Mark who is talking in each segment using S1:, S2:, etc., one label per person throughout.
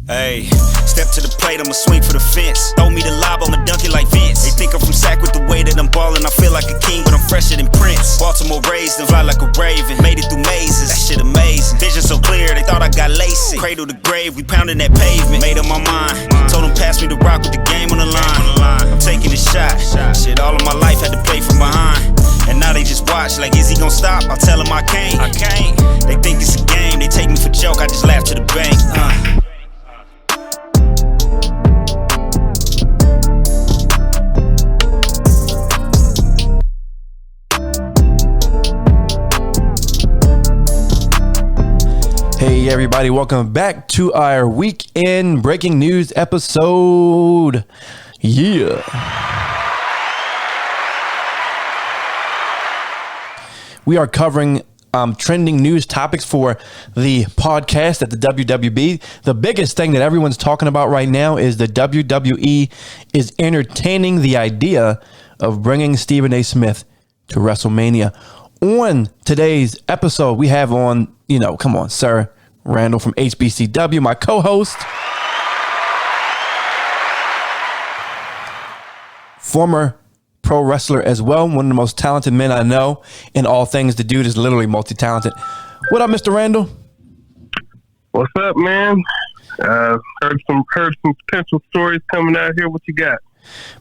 S1: Hey, step to the plate, I'ma swing for the fence. Throw me the lob, I'ma dunk it like Vince. They think I'm from Sac with the way that I'm ballin'. I feel like a king, but I'm fresher than Prince. Baltimore raised and fly like a raven. Made it through mazes, that shit amazing. Vision so clear, they thought I got LASIK. Cradle to grave, we pounding that pavement. Made up my mind, told them pass me the rock with the game on the line. I'm taking a shot. Shit, all of my life had to play from behind. And now they just watch, like, is he gon' stop? I tell them I can't. They think it's a game, they take me for joke, I just laugh to the bank.
S2: Hey everybody, welcome back to our weekend breaking news episode. Yeah. We are covering trending news topics for the podcast at the WWE. The biggest thing that everyone's talking about right now is the WWE is entertaining the idea of bringing Stephen A. Smith to WrestleMania. On today's episode, we have on, come on, Sir Randall from HBCW, my co-host, former pro wrestler as well, one of the most talented men I know in all things. The dude is literally multi-talented. What up, Mr. Randall?
S3: What's up, man? Heard some potential stories coming out here. What you got?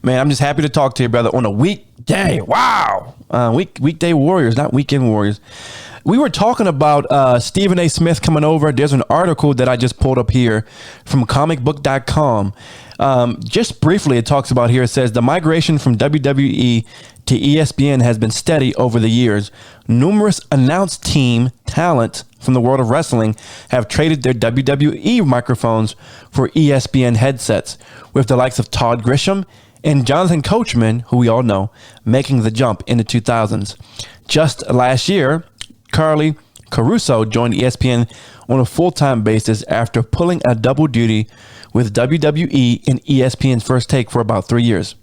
S2: Man, I'm just happy to talk to you, brother, on a weekday. Wow. Weekday warriors, not weekend warriors. We were talking about Stephen A. Smith coming over. There's an article that I just pulled up here from comicbook.com. Just briefly, it talks about here, it says, the migration from WWE to ESPN has been steady over the years. Numerous announced team talent from the world of wrestling have traded their WWE microphones for ESPN headsets, with the likes of Todd Grisham and Jonathan Coachman, who we all know, making the jump in the 2000s. Just last year, Carly Caruso joined ESPN on a full-time basis after pulling a double duty with WWE and ESPN's First Take for about 3 years.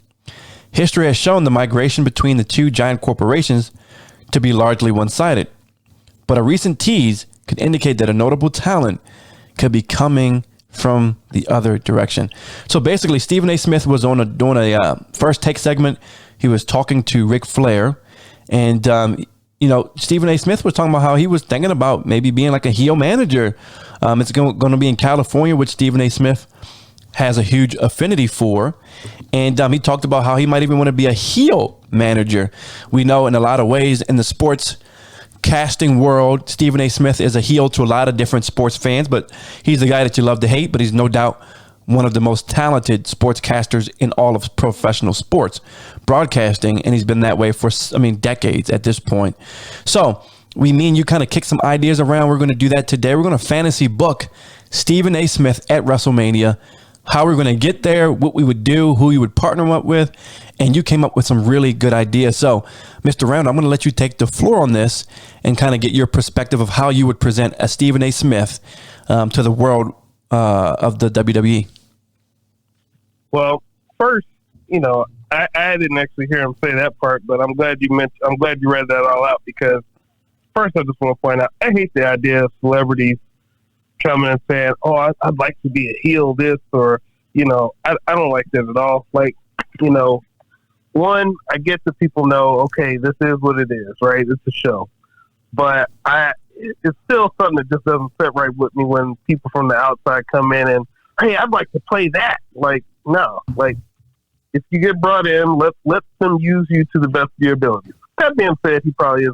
S2: History has shown the migration between the two giant corporations to be largely one-sided, but a recent tease could indicate that a notable talent could be coming from the other direction. So basically, Stephen A. Smith was doing a First Take segment. He was talking to Ric Flair, and Stephen A. Smith was talking about how he was thinking about maybe being like a heel manager. It's going to be in California, which Stephen A. Smith has a huge affinity for. And he talked about how he might even want to be a heel manager. We know in a lot of ways in the sports casting world, Stephen A. Smith is a heel to a lot of different sports fans, but he's the guy that you love to hate, but he's no doubt one of the most talented sportscasters in all of professional sports broadcasting, and he's been that way for, decades at this point. So me and you kind of kick some ideas around. We're going to do that today. We're going to fantasy book Stephen A. Smith at WrestleMania, how we're going to get there, what we would do, who you would partner up with, and you came up with some really good ideas. So, Mr. Randall, I'm going to let you take the floor on this and kind of get your perspective of how you would present a Stephen A. Smith to the world of the WWE.
S3: Well, first, I didn't actually hear him say that part, but I'm glad you read that all out, because first I just want to point out, I hate the idea of celebrities coming and saying, "Oh, I'd like to be a heel," this, or I don't like that at all. Like, one, I get that people know, okay, this is what it is, right? It's a show, but it's still something that just doesn't sit right with me when people from the outside come in and, hey, I'd like to play that. Like, no, like, if you get brought in, let them use you to the best of your abilities. That being said, he probably is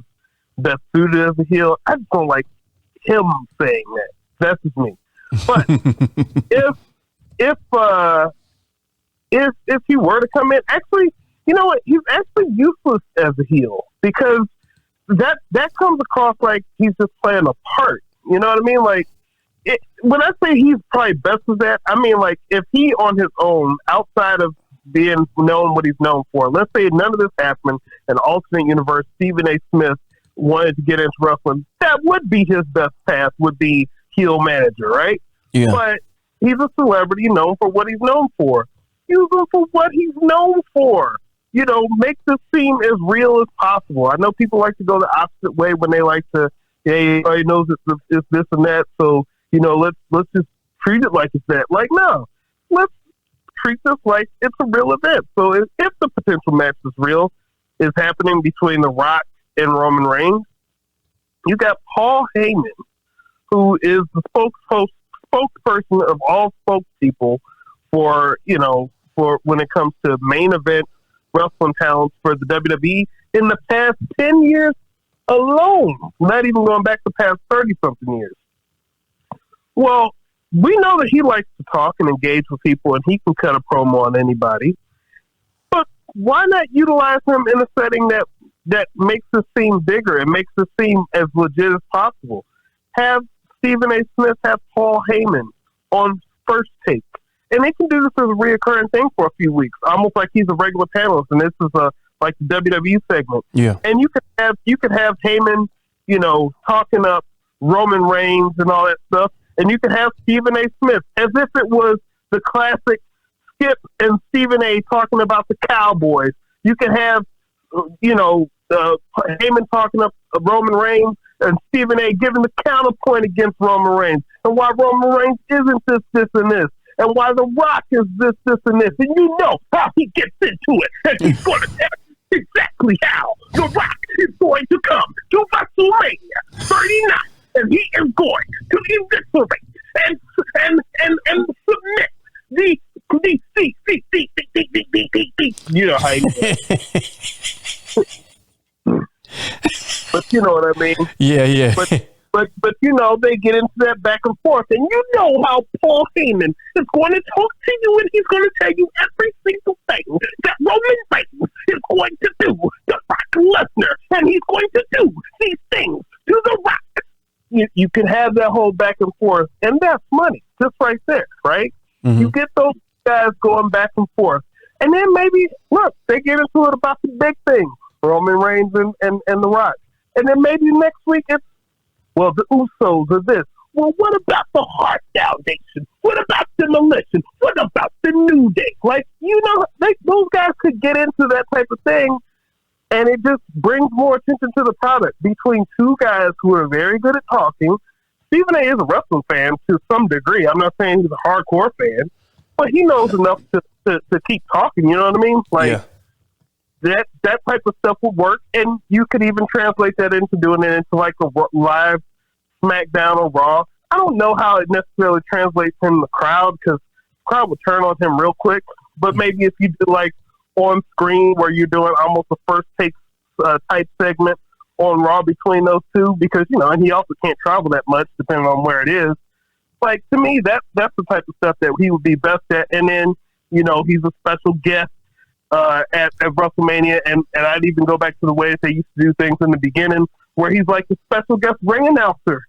S3: best suited as a heel. I just don't like him saying that. That's just me. But if he were to come in, actually, you know what? He's actually useless as a heel, because that comes across like he's just playing a part. You know what I mean? Like, when I say he's probably best at that, I mean, like, if he on his own, outside of being known what he's known for, let's say none of this happened, an alternate universe, Stephen A. Smith wanted to get into wrestling, that would be his best path, would be heel manager, right?
S2: Yeah.
S3: But he's a celebrity known for what he's known for. Use him for what he's known for. Make this seem as real as possible. I know people like to go the opposite way when they like to, hey, everybody knows it's this and that, so, let's just treat it like it's that. Like, no, let's treat this like it's a real event. So if the potential match is real, is happening between The Rock and Roman Reigns, you got Paul Heyman, who is the spokesperson of all spokespeople for when it comes to main event wrestling talents for the WWE in the past 10 years alone, not even going back the past 30-something years. Well, we know that he likes to talk and engage with people, and he can cut a promo on anybody. But why not utilize him in a setting that makes this seem bigger and makes this seem as legit as possible? Have Stephen A. Smith have Paul Heyman on First Take. And they can do this as a reoccurring thing for a few weeks, almost like he's a regular panelist, and this is like the WWE segment.
S2: Yeah.
S3: And you could have Heyman, talking up Roman Reigns and all that stuff, and you could have Stephen A. Smith as if it was the classic Skip and Stephen A. talking about the Cowboys. You could have, Heyman talking up Roman Reigns and Stephen A. giving the counterpoint against Roman Reigns, and why Roman Reigns isn't this, and this. And why The Rock is this, and this. And you know how he gets into it. And he's going to tell you exactly how The Rock is going to come to WrestleMania 39. And he is going to eviscerate and submit the you know how he But you know what I mean?
S2: Yeah.
S3: But they get into that back and forth, and you know how Paul Heyman is going to talk to you, and he's going to tell you every single thing that Roman Reigns is going to do to Brock Lesnar, and he's going to do these things to The Rock. You can have that whole back and forth, and that's money, just right there, right? Mm-hmm. You get those guys going back and forth, and then maybe, look, they get into it about the big thing, Roman Reigns and The Rock. And then maybe next week it's, well, the Usos are this. Well, what about the Hart Foundation? What about Demolition? What about the New Day? Like, those guys could get into that type of thing, and it just brings more attention to the product between two guys who are very good at talking. Stephen A. is a wrestling fan to some degree. I'm not saying he's a hardcore fan, but he knows enough to keep talking, you know what I mean? Like, yeah. That type of stuff would work, and you could even translate that into doing it into like a live SmackDown or Raw. I don't know how it necessarily translates in the crowd, because the crowd would turn on him real quick. But maybe if you do like on screen where you're doing almost a First Take type segment on Raw between those two, because and he also can't travel that much depending on where it is. Like, to me, that's the type of stuff that he would be best at. And then he's a special guest at WrestleMania, and I'd even go back to the way that they used to do things in the beginning, where he's like the special guest ring announcer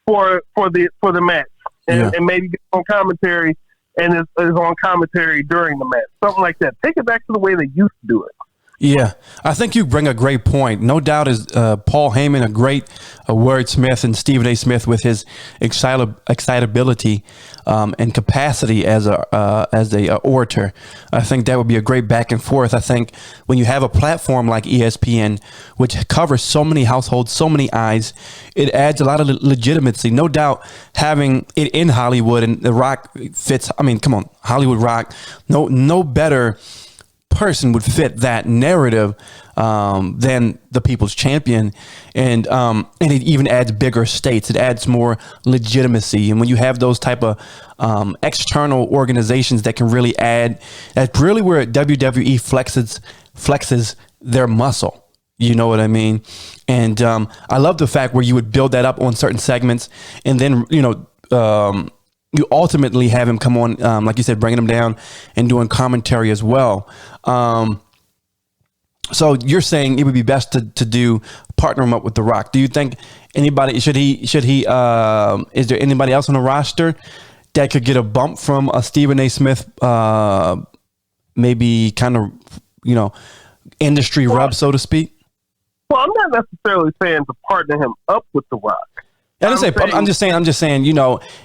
S3: for the match, and maybe get on commentary and is on commentary during the match, something like that. Take it back to the way they used to do it.
S2: Yeah, I think you bring a great point. No doubt is Paul Heyman a great wordsmith, and Stephen A. Smith with his excitability and capacity as a orator. I think that would be a great back and forth. I think when you have a platform like ESPN, which covers so many households, so many eyes, it adds a lot of legitimacy. No doubt having it in Hollywood, and The Rock fits. I mean, come on, Hollywood Rock. No better person would fit that narrative than the People's Champion, and it even adds bigger stakes. It adds more legitimacy, and when you have those type of external organizations that can really add, that's really where WWE flexes their muscle. You know what I mean? And I love the fact where you would build that up on certain segments, and then you ultimately have him come on, like you said, bringing him down and doing commentary as well. So you're saying it would be best to partner him up with The Rock. Do you think anybody should he is there anybody else on the roster that could get a bump from a Stephen A. Smith, maybe kind of, industry rub, so to speak?
S3: Well, I'm not necessarily saying to partner him up with The Rock.
S2: I'm just saying,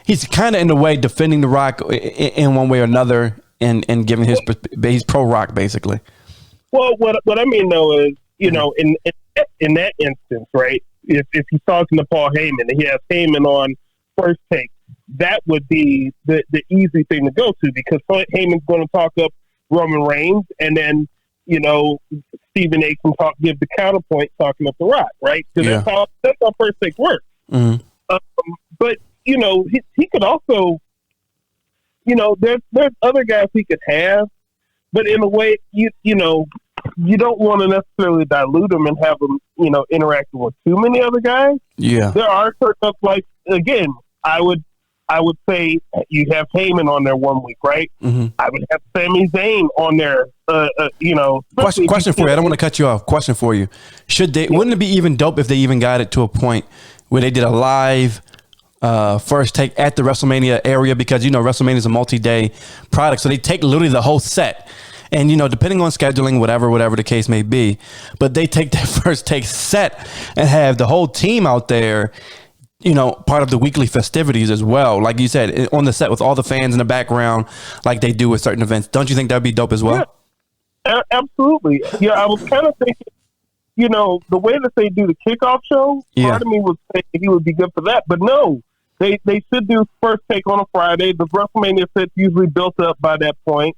S2: he's kind of in a way defending The Rock in one way or another, and giving he's pro Rock basically.
S3: Well, what I mean though is, in that instance, right? If he's talking to Paul Heyman and he has Heyman on First Take, that would be the easy thing to go to, because Heyman's going to talk up Roman Reigns, and then, you know, Stephen A can give the counterpoint talking up The Rock, right? Because that's how First Take works.
S2: Mm-hmm.
S3: But, you know, he could also, you know, there's other guys he could have, but in a way, you know, you don't want to necessarily dilute them and have them, you know, interacting with too many other guys. Yeah, there are certain, like, again, I would say you have Heyman on there 1 week, right? Mm-hmm. I would have Sami Zayn on there. You know,
S2: question for you. I don't want to cut you off. Question for you: Should they? Wouldn't it be even dope if they even got it to a point where they did a live First Take at the WrestleMania area? Because, you know, WrestleMania is a multi-day product, so they take literally the whole set. And, you know, depending on scheduling, whatever the case may be, but they take that First Take set and have the whole team out there, you know, part of the weekly festivities as well. Like you said, on the set with all the fans in the background, like they do with certain events. Don't you think that'd be dope as well?
S3: Yeah, absolutely. Yeah, I was kind of thinking, you know, the way that they do the kickoff show, part of me would say he would be good for that. But no, they should do First Take on a Friday. The WrestleMania set's usually built up by that point.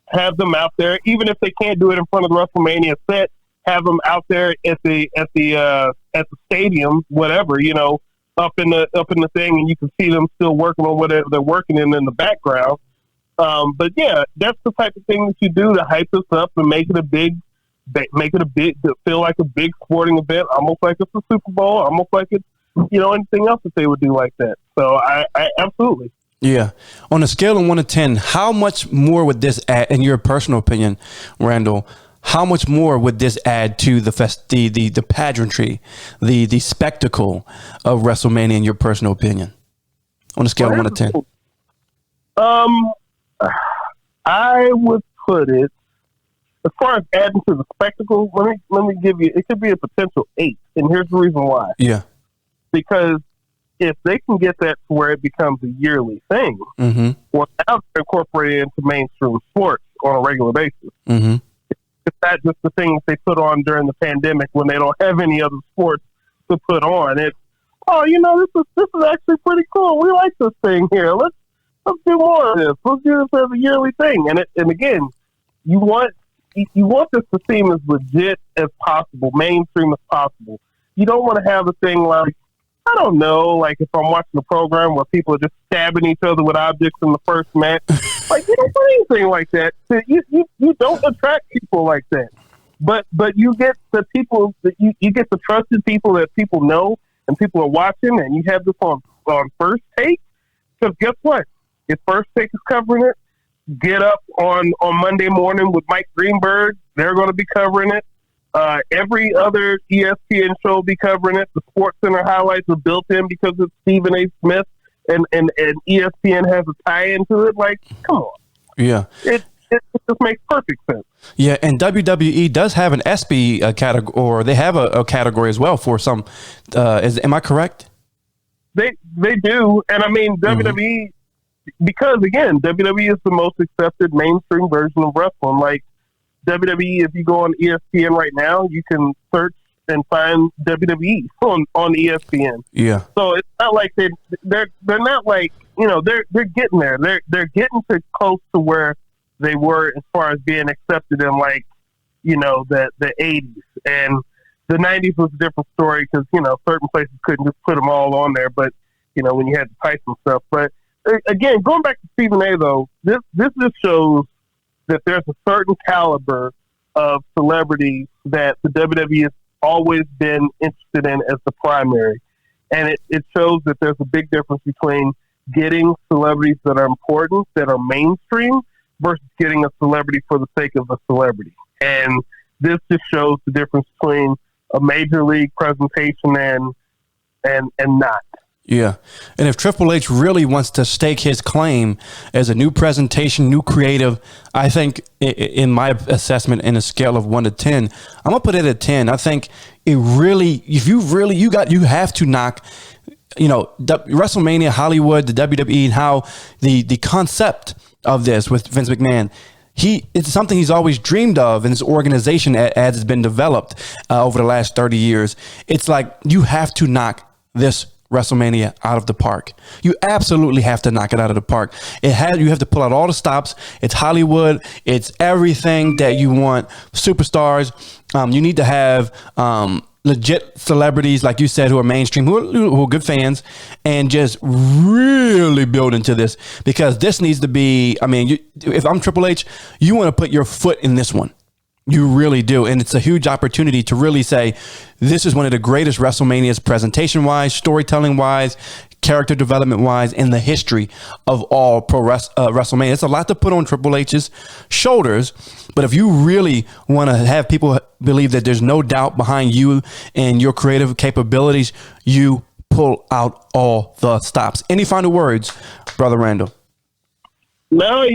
S3: Have them out there, even if they can't do it in front of the WrestleMania set. Have them out there at the stadium, whatever, you know, up in the thing, and you can see them still working on whatever they're working in the background. But yeah, that's the type of thing that you do to hype this up and make it a big, feel like a big sporting event, almost like it's a Super Bowl, almost like it's, you know, anything else that they would do like that. So I absolutely. Yeah.
S2: On a scale of 1 to 10, how much more would this add, in your personal opinion, Randall? How much more would this add to the pageantry, the spectacle of WrestleMania, in your personal opinion? On a scale of 1 to 10.
S3: I would put it, as far as adding to the spectacle, let me give you, it could be a potential 8, and here's the reason why. Yeah. Because if they can get that to where it becomes a yearly thing, well, now they're incorporated into mainstream sports on a regular basis. Mm-hmm. It's not just the thing that they put on during the pandemic when they don't have any other sports to put on. It's, oh, you know, this is actually pretty cool. We like this thing here. Let's do more of this. Let's do this as a yearly thing. And again, you want this to seem as legit as possible, mainstream as possible. You don't want to have a thing like, I don't know, like if I'm watching a program where people are just stabbing each other with objects in the first match. Like, you don't want anything like that. You don't attract people like that. But you get the people that you get the trusted people that people know and people are watching, and you have this on First Take. Because guess what? If First Take is covering it, Get Up on Monday morning with Mike Greenberg, they're going to be covering it. Every other ESPN show will be covering it. The Sports Center highlights are built in because it's Stephen A. Smith, and ESPN has a tie into it. Like, come on. Yeah. It just makes perfect sense.
S2: Yeah, and WWE does have an ESPY category, or they have a category as well for some. Am I correct?
S3: They do, and I mean WWE, because again, WWE is the most accepted mainstream version of wrestling. Like WWE, if you go on ESPN right now, you can search and find WWE on ESPN. Yeah. So it's not like they're not like, you know, they're getting there. They're getting to close to where they were as far as being accepted in, like, you know, the 80s. And the 90s was a different story because, you know, certain places couldn't just put them all on there. But, you know, when you had the type and stuff. But again, going back to Stephen A. though, this just shows that there's a certain caliber of celebrity that the WWE has always been interested in as the primary. And it shows that there's a big difference between getting celebrities that are important, that are mainstream, versus getting a celebrity for the sake of a celebrity. And this just shows the difference between a major league presentation and not.
S2: Yeah. And if Triple H really wants to stake his claim as a new presentation, new creative, I think in my assessment, in a scale of 1 to 10, I'm going to put it at 10. I think it really, if you really, you have to knock, you know, WrestleMania, Hollywood, the WWE, and how the concept of this with Vince McMahon, it's something he's always dreamed of in his organization as it's been developed over the last 30 years. It's like, you have to knock this WrestleMania out of the park. You absolutely have to knock it out of the park. You have to pull out all the stops. It's Hollywood. It's everything that you want. Superstars. You need to have legit celebrities, like you said, who are mainstream, who are good fans, and just really build into this, because this needs to be, I mean, if I'm Triple H, you want to put your foot in this one. You really do. And it's a huge opportunity to really say, this is one of the greatest WrestleManias, presentation-wise, storytelling-wise, character development-wise, in the history of all WrestleMania. It's a lot to put on Triple H's shoulders. But if you really want to have people believe that there's no doubt behind you and your creative capabilities, you pull out all the stops. Any final words, Brother Randall?
S3: No,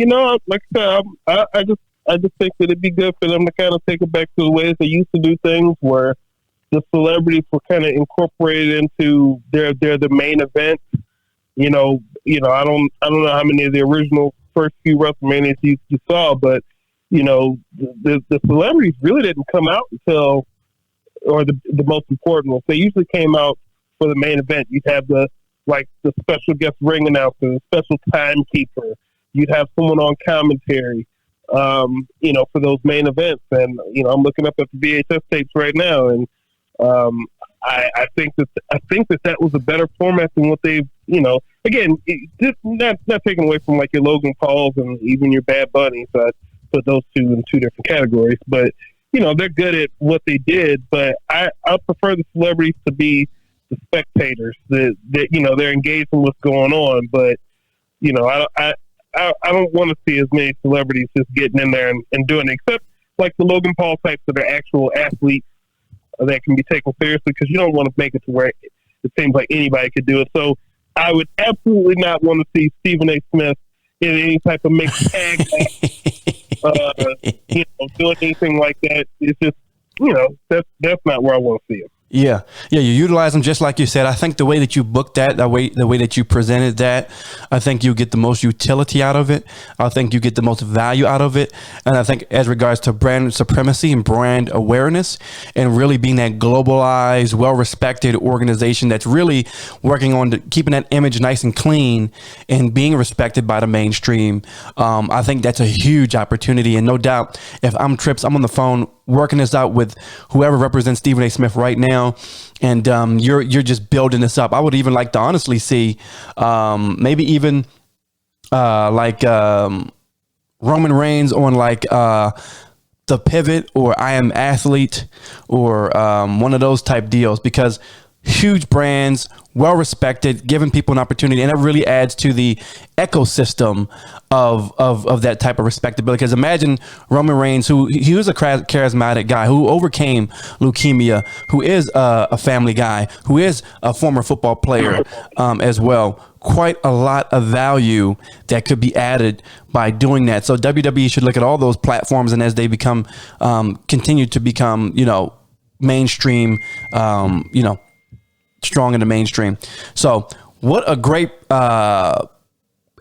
S3: like I said, I just think that it'd be good for them to kind of take it back to the ways they used to do things, where the celebrities were kind of incorporated into the main event. I don't know how many of the original first few WrestleManias you saw, but the celebrities really didn't come out until, or the most important ones. They usually came out for the main event. You'd have the special guest ring announcer, the special timekeeper. You'd have someone on commentary. For those main events. And, I'm looking up at the VHS tapes right now, and I think that was a better format than what they've, again, just not taking away from like your Logan Pauls and even your Bad Bunnies. I put those two in two different categories, but they're good at what they did. But I prefer the celebrities to be the spectators that they're engaged in what's going on. But I don't want to see as many celebrities just getting in there and doing it, except like the Logan Paul types that are actual athletes that can be taken seriously, because you don't want to make it to where it seems like anybody could do it. So I would absolutely not want to see Stephen A. Smith in any type of mixed tag match, doing anything like that. It's just, that's not where I want to see him.
S2: Yeah, you utilize them just like you said. I think the way that you booked that, the way that you presented that, I think you get the most utility out of it. I think you get the most value out of it. And I think as regards to brand supremacy and brand awareness, and really being that globalized, well-respected organization that's really working on keeping that image nice and clean and being respected by the mainstream, I think that's a huge opportunity. And no doubt, if I'm Trips, I'm on the phone working this out with whoever represents Stephen A. Smith right now, and you're just building this up. I would even like to honestly see maybe even Roman Reigns on The Pivot or I Am Athlete or one of those type deals, because huge brands, well respected, giving people an opportunity, and it really adds to the ecosystem of that type of respectability. Because imagine Roman Reigns, he was a charismatic guy who overcame leukemia, who is a family guy, who is a former football player as well. Quite a lot of value that could be added by doing that. So WWE should look at all those platforms, and as they become continue to become mainstream, strong in the mainstream. So what a great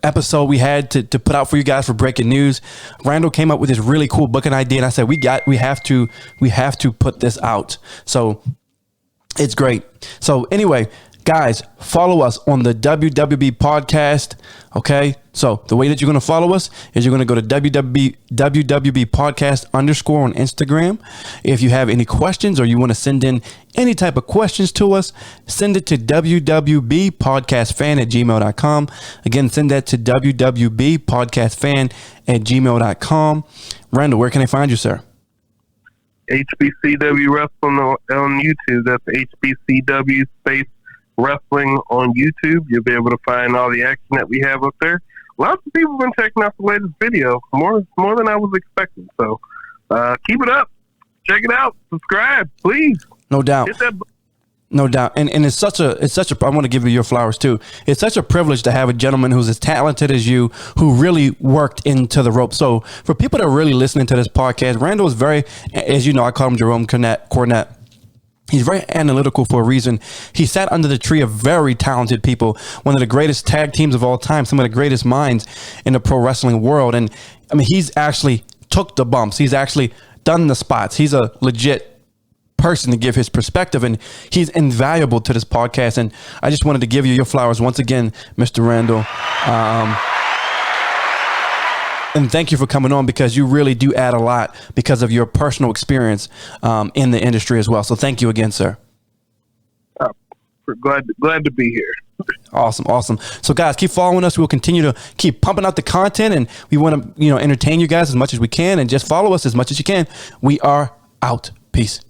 S2: episode we had to put out for you guys for breaking news. Randall came up with this really cool booking idea, and I said we have to put this out. So it's great. So anyway, guys, follow us on the WWB podcast. Okay. So the way that you're going to follow us is you're going to go to WWB podcast _ on Instagram. If you have any questions or you want to send in any type of questions to us, send it to wwbpodcastfan@gmail.com. Again, send that to wwbpodcastfan@gmail.com. Randall, where can I find you, sir?
S3: HBCW Wrestling on YouTube. That's HBCW space Wrestling on YouTube. You'll be able to find all the action that we have up there. Lots of people have been checking out the latest video, more than I was expecting. So keep it up. Check it out. Subscribe, please.
S2: No doubt.
S3: Hit that
S2: No doubt. And it's such a, I want to give you your flowers too. It's such a privilege to have a gentleman who's as talented as you, who really worked into the rope. So for people that are really listening to this podcast, Randall is very, as you know, I call him Jerome Cornette. He's very analytical for a reason. He sat under the tree of very talented people, one of the greatest tag teams of all time, some of the greatest minds in the pro wrestling world. And I mean, he's actually took the bumps. He's actually done the spots. He's a legit person to give his perspective, and he's invaluable to this podcast. And I just wanted to give you your flowers once again, Mr. Randall. And thank you for coming on, because you really do add a lot because of your personal experience in the industry as well. So thank you again, sir.
S3: Glad to be here.
S2: Awesome. So guys, keep following us. We'll continue to keep pumping out the content, and we want to, entertain you guys as much as we can, and just follow us as much as you can. We are out. Peace.